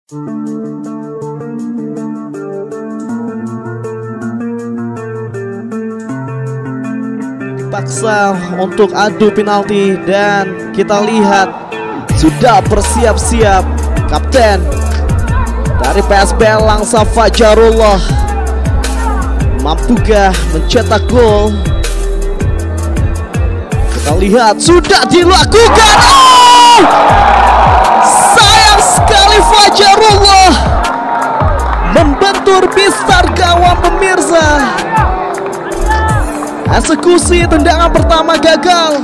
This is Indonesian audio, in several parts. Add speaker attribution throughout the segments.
Speaker 1: Dipaksa untuk adu penalti dan kita lihat sudah bersiap-siap kapten dari PSBL Langsa Fajarullah. Mampukah mencetak gol? Kita lihat sudah dilakukan. Oh! Sayang sekali Fajarullah membentur bistar gawang pemirsa. Eksekusi tendangan pertama gagal.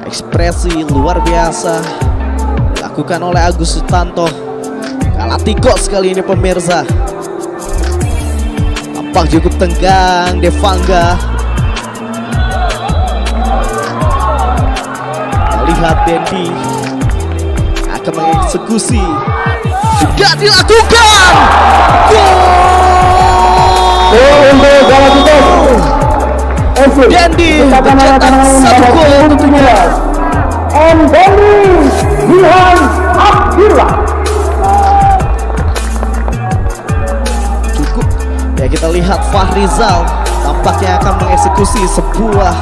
Speaker 1: Ekspresi luar biasa dilakukan oleh Agus Sutanto. Galacticos kali ini pemirsa. Tampak cukup tenggang Devanga. Kita lihat Dendi akan mengeksekusi. Sudah dilakukan. Gol
Speaker 2: untuk Galacticos.
Speaker 1: Dendi mencetak 1 gol tentunya.
Speaker 2: And Dendi Jihan Abdillah.
Speaker 1: Cukup ya, kita lihat Fahrizal tampaknya akan mengeksekusi sebuah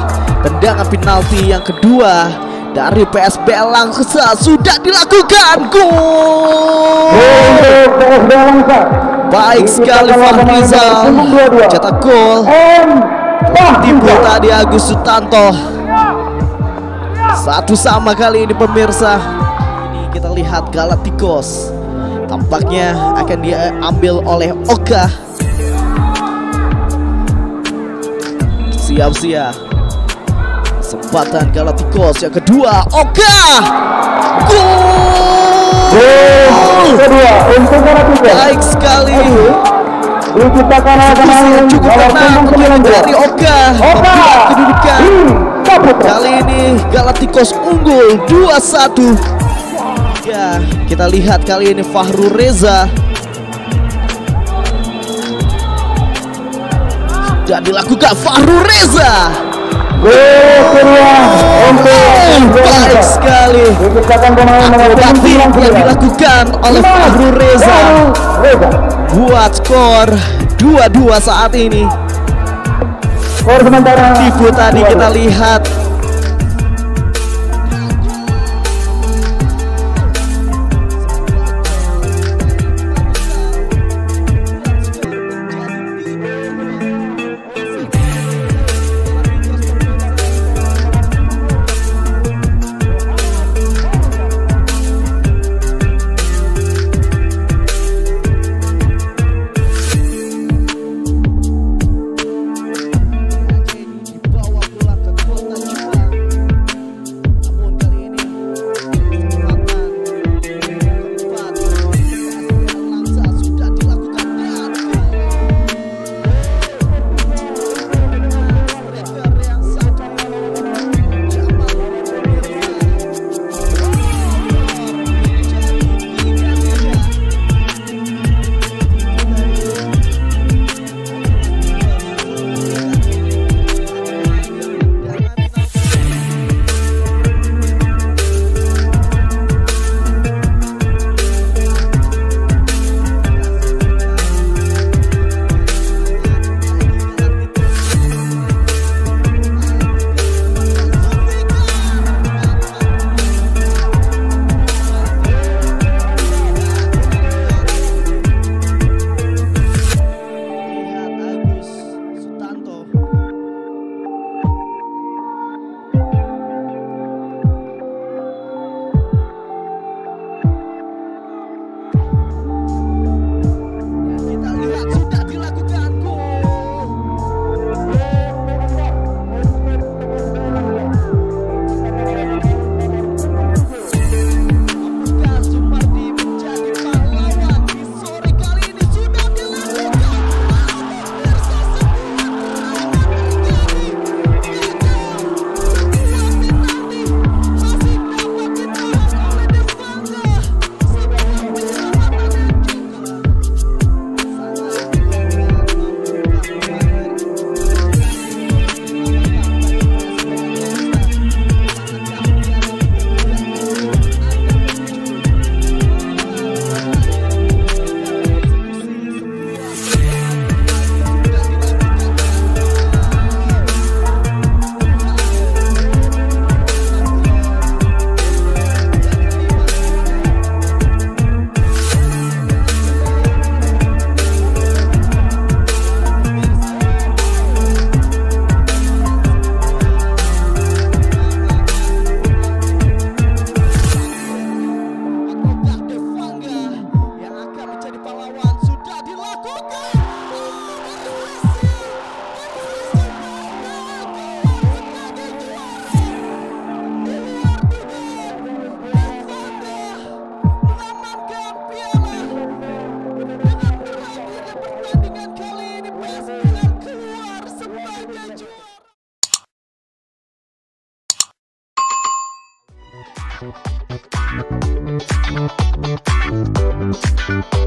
Speaker 1: tendangan penalti yang kedua dari PSBL Langsa. Sudah dilakukan. Gol
Speaker 2: Untuk PSBL Langsa.
Speaker 1: baik sekali Fahrizal cetak gol. Timbul tadi Agus Sutanto. 1-1 kali ini pemirsa. Ini kita lihat Galacticos tampaknya akan diambil oleh Oka. Siap-siap kesempatan Galacticos yang kedua. Oka. Gol
Speaker 2: kedua untuk Galacticos.
Speaker 1: baik sekali.
Speaker 2: Diciptakan
Speaker 1: yang cukup tenang dari Oka membuat kedudukan. Kali ini Galacticos unggul 2-1. Ya, kita lihat kali ini Fahrul Reza. Sudah dilakukan Fahrul Reza.
Speaker 2: Gol kedua untuk
Speaker 1: baik sekali. Akrobatik yang dilakukan oleh Fahrul Reza buat skor 2-2 saat ini.
Speaker 2: Skor sementara
Speaker 1: Tifu tadi kita lihat Bye.